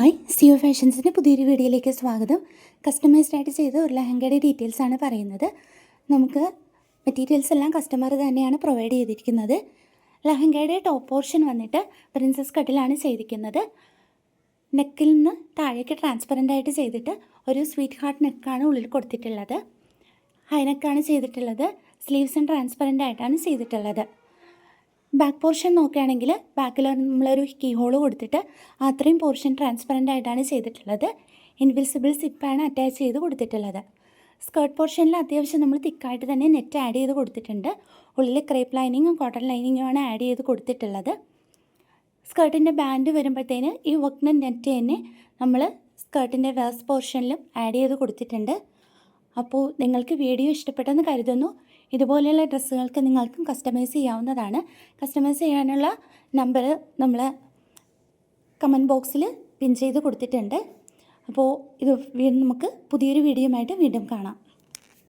Hi സിയോ ഫാഷൻസിൻ്റെ പുതിയൊരു വീഡിയോയിലേക്ക് സ്വാഗതം. കസ്റ്റമൈസ്ഡ് ആയിട്ട് ചെയ്ത ഒരു ലെഹങ്കയുടെ ഡീറ്റെയിൽസാണ് പറയുന്നത്. നമുക്ക് മെറ്റീരിയൽസ് എല്ലാം കസ്റ്റമർ തന്നെയാണ് പ്രൊവൈഡ് ചെയ്തിരിക്കുന്നത്. ലെഹങ്കയുടെ ടോപ്പ് പോർഷൻ വന്നിട്ട് പ്രിൻസസ് കട്ടിലാണ് ചെയ്തിരിക്കുന്നത്. നെക്കിൽ നിന്ന് താഴേക്ക് ട്രാൻസ്പെറൻ്റ് ആയിട്ട് ചെയ്തിട്ട് ഒരു സ്വീറ്റ് ഹാർട്ട് നെക്കാണ് ഉള്ളിൽ കൊടുത്തിട്ടുള്ളത്. ഹൈ നെക്കാണ് ചെയ്തിട്ടുള്ളത്. സ്ലീവ്സും ട്രാൻസ്പെറൻ്റ് ആയിട്ടാണ് ചെയ്തിട്ടുള്ളത്. ബാക്ക് പോർഷൻ നോക്കുകയാണെങ്കിൽ ബാക്കിൽ നമ്മളൊരു കീ ഹോള് കൊടുത്തിട്ട് അത്രയും പോർഷൻ ട്രാൻസ്പെറൻ്റ് ആയിട്ടാണ് ചെയ്തിട്ടുള്ളത്. ഇൻവിസിബിൾ സിപ്പാണ് അറ്റാച്ച് ചെയ്ത് കൊടുത്തിട്ടുള്ളത്. സ്കേർട്ട് പോർഷനിൽ അത്യാവശ്യം നമ്മൾ തിക്കായിട്ട് തന്നെ നെറ്റ് ആഡ് ചെയ്ത് കൊടുത്തിട്ടുണ്ട്. ഉള്ളിൽ ക്രേപ്പ് ലൈനിങ്ങും കോട്ടൺ ലൈനിങ്ങുമാണ് ആഡ് ചെയ്ത് കൊടുത്തിട്ടുള്ളത്. സ്കേർട്ടിൻ്റെ ബാൻഡ് വരുമ്പോഴത്തേന് ഈ വർക്ക് നെറ്റ് തന്നെ നമ്മൾ സ്കേർട്ടിൻ്റെ വേസ്റ്റ് പോർഷനിലും ആഡ് ചെയ്ത് കൊടുത്തിട്ടുണ്ട്. അപ്പോൾ നിങ്ങൾക്ക് വീഡിയോ ഇഷ്ടപ്പെട്ടെന്ന് കരുതുന്നു. ഇതുപോലെയുള്ള ഡ്രസ്സുകൾക്ക് നിങ്ങൾക്കും കസ്റ്റമൈസ് ചെയ്യാവുന്നതാണ്. കസ്റ്റമൈസ് ചെയ്യാനുള്ള നമ്പർ നമ്മൾ കമൻറ്റ് ബോക്സിൽ പിൻ ചെയ്ത് കൊടുത്തിട്ടുണ്ട്. അപ്പോൾ ഇത് നമുക്ക് പുതിയൊരു വീഡിയോയുമായിട്ട് വീണ്ടും കാണാം.